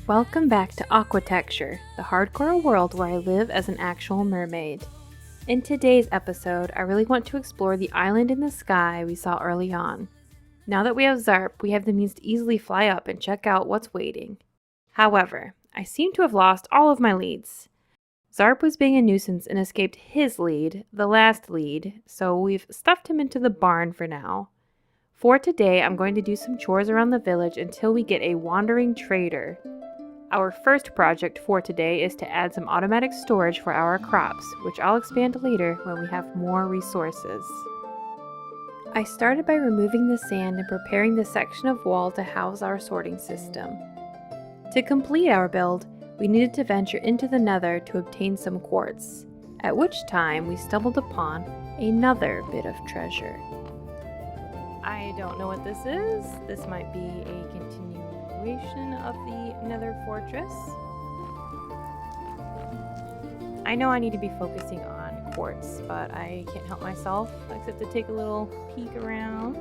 Welcome back to AquaTecture, the hardcore world where I live as an actual mermaid. In today's episode, I really want to explore the island in the sky we saw early on. Now that we have Zarp, we have the means to easily fly up and check out what's waiting. However, I seem to have lost all of my leads. Zarp was being a nuisance and escaped his lead, the last lead, so we've stuffed him into the barn for now. For today, I'm going to do some chores around the village until we get a wandering trader. Our first project for today is to add some automatic storage for our crops, which I'll expand later when we have more resources. I started by removing the sand and preparing the section of wall to house our sorting system. To complete our build, we needed to venture into the nether to obtain some quartz, at which time we stumbled upon another bit of treasure. I don't know what this is. This might be a continuation of the nether fortress. I know I need to be focusing on quartz, but I can't help myself except to take a little peek around.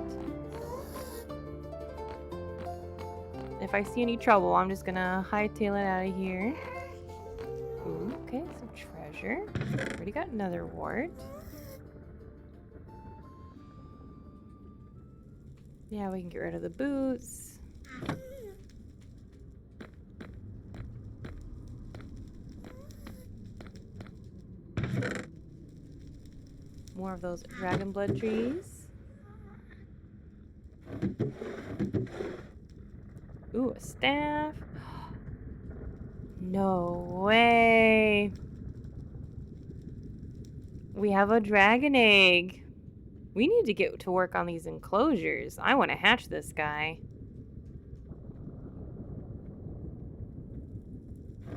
If I see any trouble, I'm just gonna hightail it out of here. Ooh, okay, some treasure. Already got another wart. Yeah, we can get rid of the boots. More of those dragon blood trees. Ooh, a staff. No way. We have a dragon egg. We need to get to work on these enclosures. I want to hatch this guy.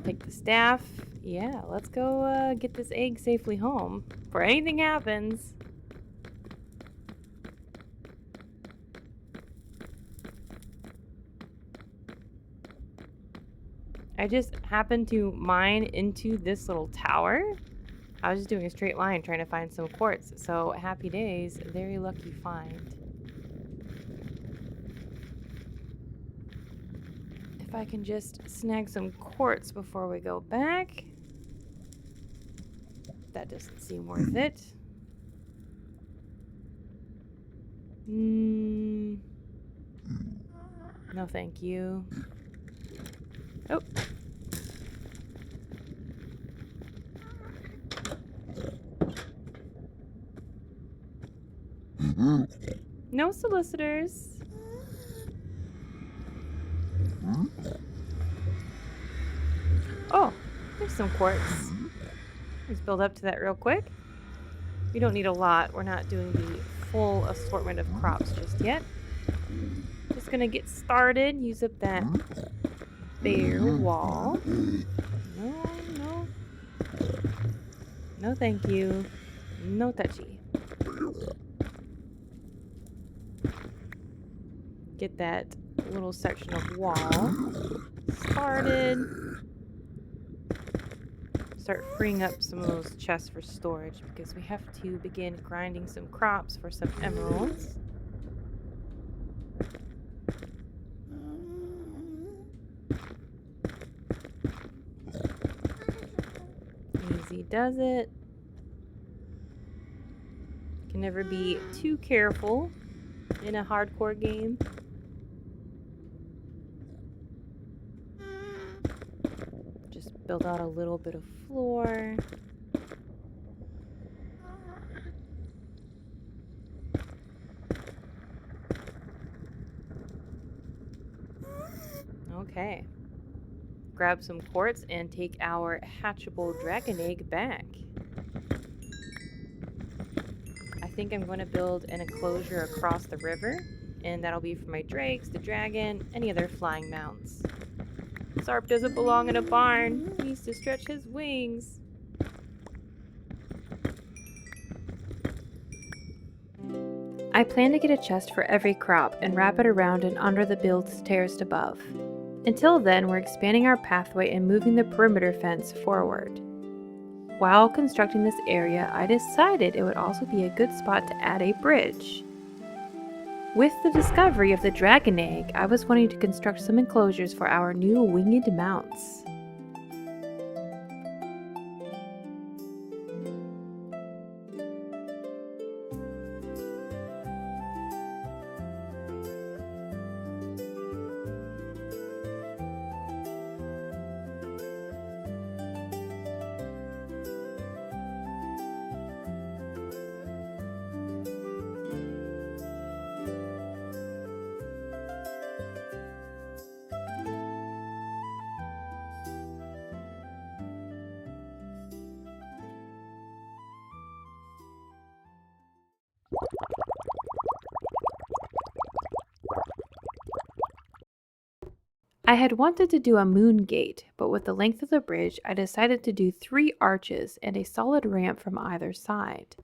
Take the staff. Yeah, let's go get this egg safely home before anything happens. I just happened to mine into this little tower. I was just doing a straight line trying to find some quartz, so happy days, very lucky find. If I can just snag some quartz before we go back. That doesn't seem worth it. No thank you. Oh. No solicitors. Oh, there's some quartz. Let's build up to that real quick. We don't need a lot. We're not doing the full assortment of crops just yet. Just gonna get started. Use up that bare wall. No. No thank you. No touchy. Get that little section of wall started. Start freeing up some of those chests for storage because we have to begin grinding some crops for some emeralds. Easy does it. Can never be too careful in a hardcore game. Build out a little bit of floor. Okay. Grab some quartz and take our hatchable dragon egg back. I think I'm going to build an enclosure across the river, and that'll be for my drakes, the dragon, any other flying mounts. Zarp doesn't belong in a barn. He needs to stretch his wings. I plan to get a chest for every crop and wrap it around and under the build's terraced above. Until then, we're expanding our pathway and moving the perimeter fence forward. While constructing this area, I decided it would also be a good spot to add a bridge. With the discovery of the dragon egg, I was wanting to construct some enclosures for our new winged mounts. I had wanted to do a moon gate, but with the length of the bridge, I decided to do 3 arches and a solid ramp from either side.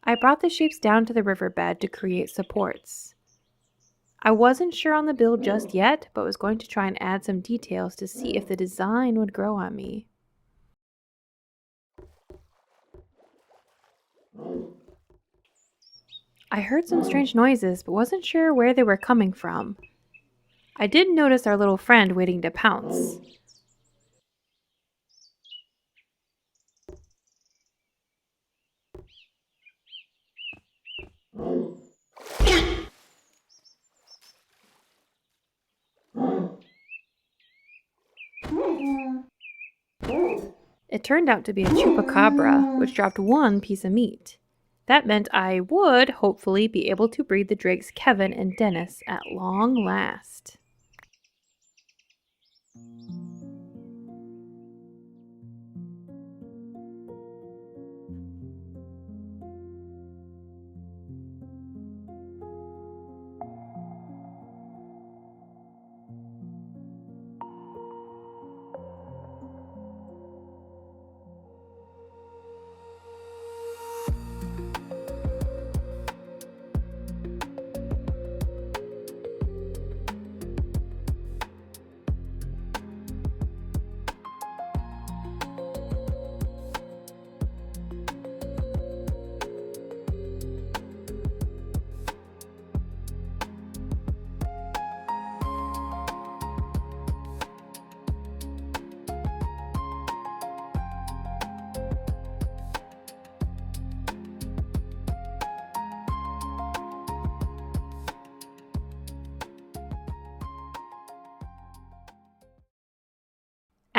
I brought the shapes down to the riverbed to create supports. I wasn't sure on the build just yet, but was going to try and add some details to see if the design would grow on me. I heard some strange noises, but wasn't sure where they were coming from. I did notice our little friend waiting to pounce. It turned out to be a chupacabra, which dropped 1 piece of meat. That meant I would, hopefully, be able to breed the drakes Kevin and Dennis at long last.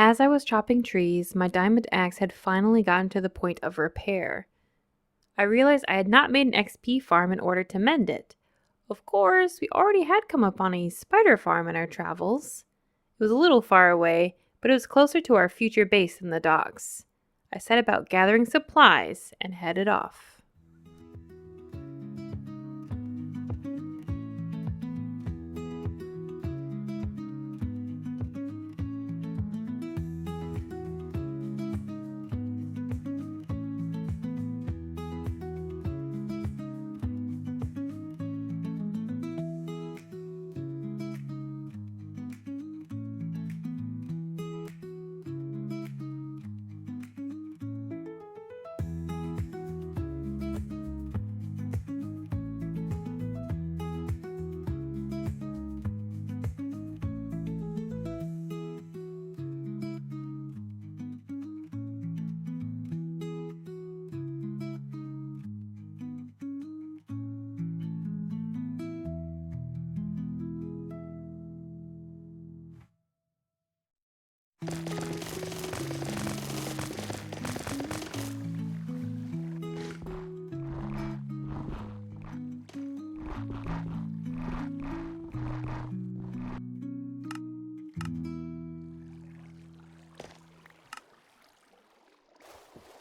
As I was chopping trees, my diamond axe had finally gotten to the point of repair. I realized I had not made an XP farm in order to mend it. Of course, we already had come up on a spider farm in our travels. It was a little far away, but it was closer to our future base than the docks. I set about gathering supplies and headed off.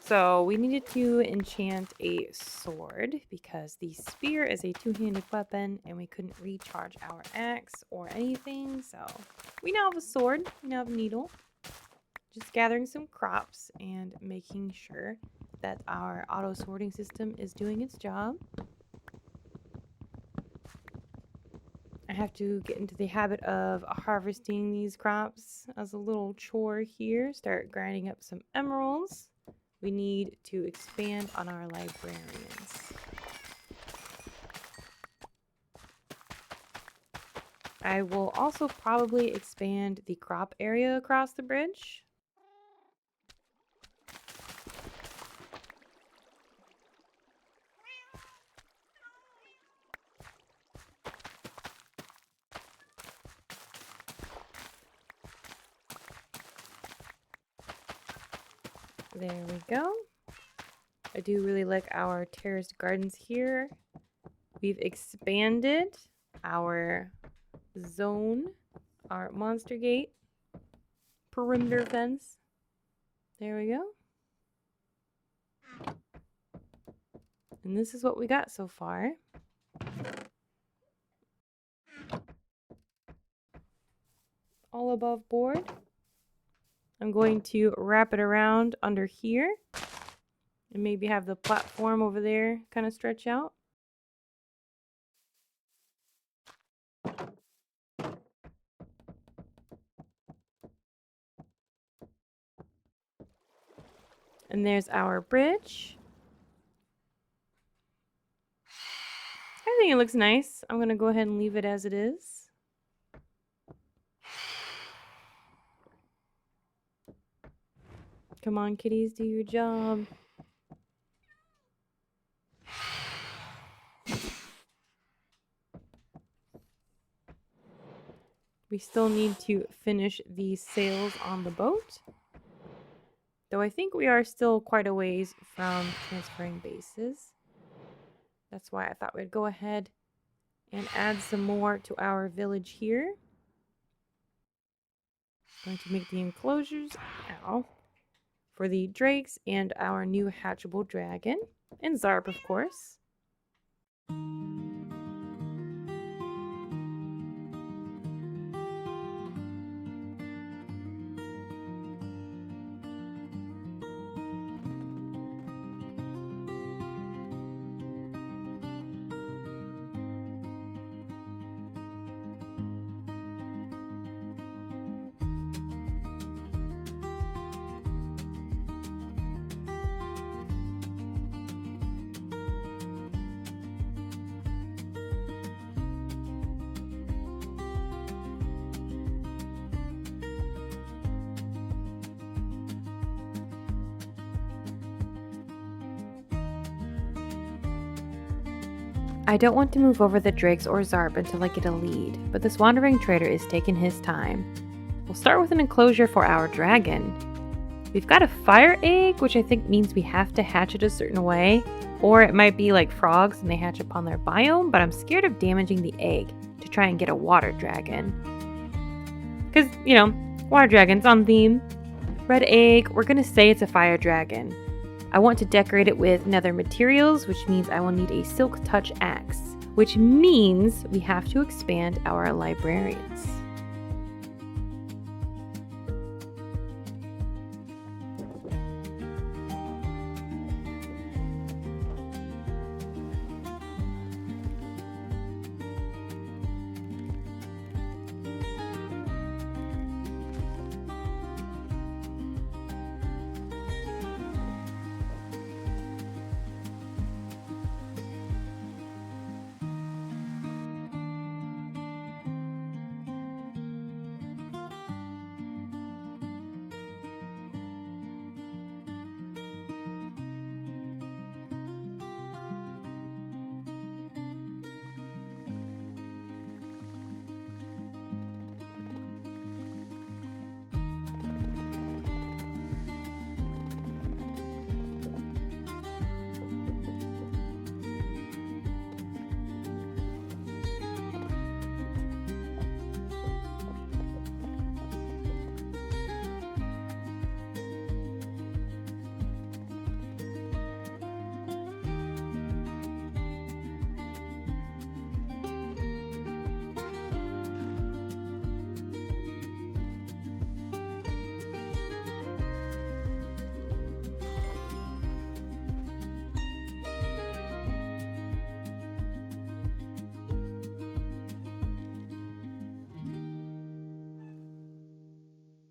So we needed to enchant a sword because the spear is a 2-handed weapon and we couldn't recharge our axe or anything. So we now have a sword, we now have a needle. Just gathering some crops and making sure that our auto sorting system is doing its job. I have to get into the habit of harvesting these crops as a little chore here. Start grinding up some emeralds. We need to expand on our librarians. I will also probably expand the crop area across the bridge. There we go. I do really like our terraced gardens here. We've expanded our zone, our monster gate, perimeter fence. There we go. And this is what we got so far. All above board. I'm going to wrap it around under here and maybe have the platform over there kind of stretch out. And there's our bridge. I think it looks nice. I'm going to go ahead and leave it as it is. Come on, kitties, do your job. We still need to finish the sails on the boat. Though I think we are still quite a ways from transferring bases. That's why I thought we'd go ahead and add some more to our village here. Going to make the enclosures now for the drakes and our new hatchable dragon. And Zarp, of course. I don't want to move over the drakes or Zarp until I get a lead, but this wandering trader is taking his time. We'll start with an enclosure for our dragon. We've got a fire egg, which I think means we have to hatch it a certain way, or it might be like frogs and they hatch upon their biome, but I'm scared of damaging the egg to try and get a water dragon. Because, you know, water dragon's on theme. Red egg, we're going to say it's a fire dragon. I want to decorate it with nether materials, which means I will need a silk touch axe, which means we have to expand our librarians.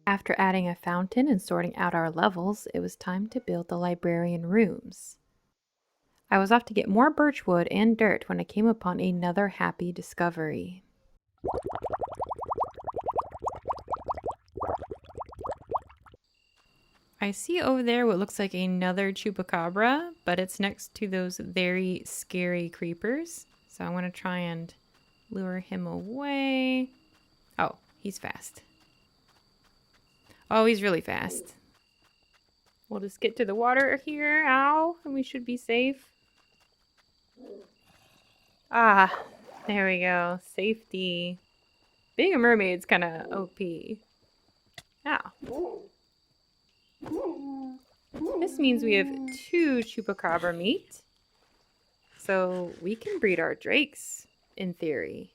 After adding a fountain and sorting out our levels, it was time to build the librarian rooms. I was off to get more birchwood and dirt when I came upon another happy discovery. I see over there what looks like another chupacabra, but it's next to those very scary creepers. So I want to try and lure him away. Oh, he's fast. Oh, he's really fast. We'll just get to the water here. Ow, and we should be safe. Ah, there we go. Safety. Being a mermaid's kind of OP. Ow. This means we have 2 chupacabra meat. So we can breed our drakes, in theory.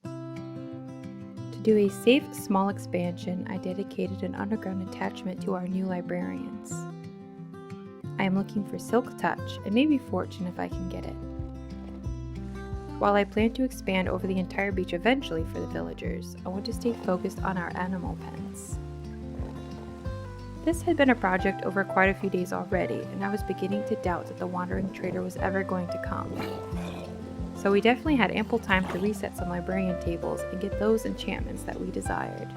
To do a safe, small expansion, I dedicated an underground attachment to our new librarians. I am looking for Silk Touch, and maybe Fortune if I can get it. While I plan to expand over the entire beach eventually for the villagers, I want to stay focused on our animal pets. This had been a project over quite a few days already, and I was beginning to doubt that the wandering trader was ever going to come. So we definitely had ample time to reset some librarian tables and get those enchantments that we desired.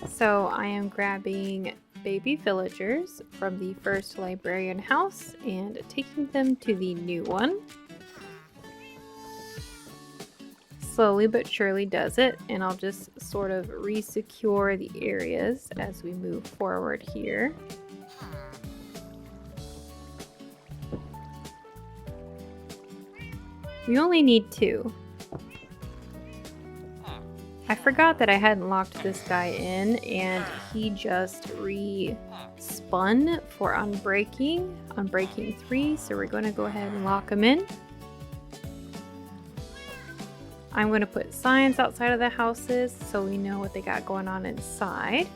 So I am grabbing baby villagers from the first librarian house and taking them to the new one. Slowly but surely does it, and I'll just sort of re-secure the areas as we move forward here. We only need 2. I forgot that I hadn't locked this guy in, and he just re-spun for unbreaking 3, so we're going to go ahead and lock him in. I'm going to put signs outside of the houses so we know what they got going on inside.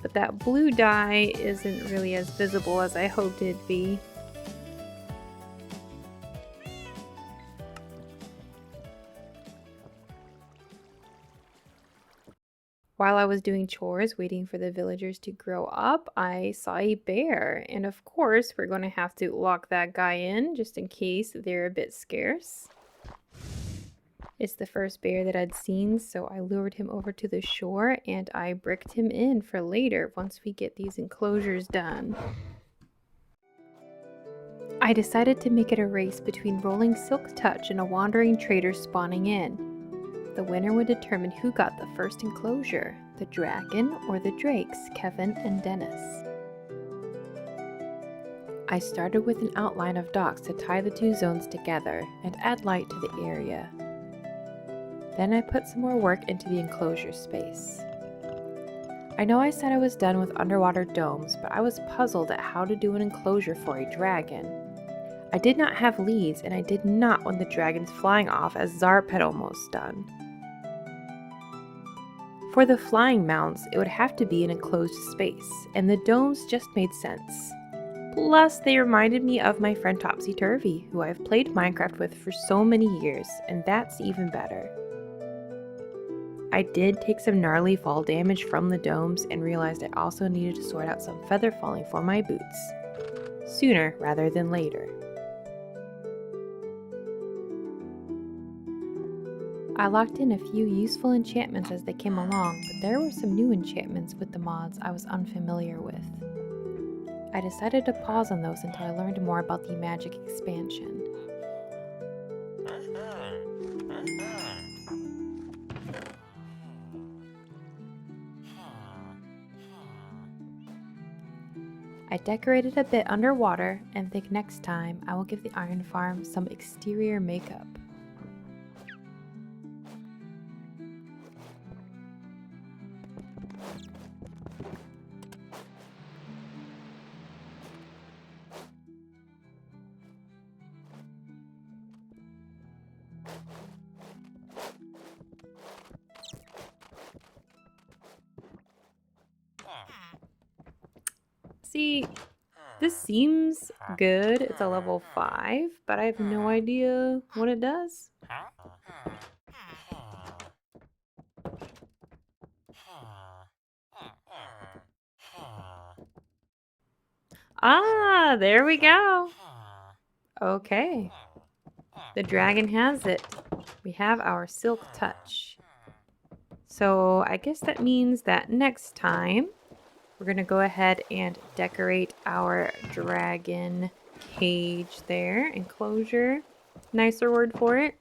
But that blue dye isn't really as visible as I hoped it'd be. While I was doing chores waiting for the villagers to grow up, I saw a bear, and of course we're going to have to lock that guy in just in case they're a bit scarce. It's the first bear that I'd seen, so I lured him over to the shore and I bricked him in for later once we get these enclosures done. I decided to make it a race between rolling Silk Touch and a wandering trader spawning in. The winner would determine who got the first enclosure, the dragon or the drakes, Kevin and Dennis. I started with an outline of docks to tie the two zones together and add light to the area. Then I put some more work into the enclosure space. I know I said I was done with underwater domes, but I was puzzled at how to do an enclosure for a dragon. I did not have leads, and I did not want the dragons flying off as Zarp had almost done. For the flying mounts, it would have to be an enclosed space, and the domes just made sense. Plus, they reminded me of my friend Topsy Turvy, who I've played Minecraft with for so many years, and that's even better. I did take some gnarly fall damage from the domes and realized I also needed to sort out some feather falling for my boots. Sooner rather than later. I locked in a few useful enchantments as they came along, but there were some new enchantments with the mods I was unfamiliar with. I decided to pause on those until I learned more about the magic expansion. I decorated a bit underwater and think next time I will give the iron farm some exterior makeup. See, this seems good. It's a level 5, but I have no idea what it does. Ah, there we go. Okay. The dragon has it. We have our silk touch. So I guess that means that next time we're going to go ahead and decorate our dragon cage there, enclosure, nicer word for it,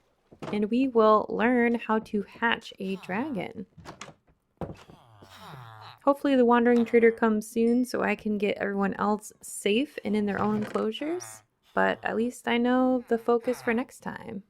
and we will learn how to hatch a dragon. Hopefully the wandering trader comes soon so I can get everyone else safe and in their own enclosures, but at least I know the focus for next time.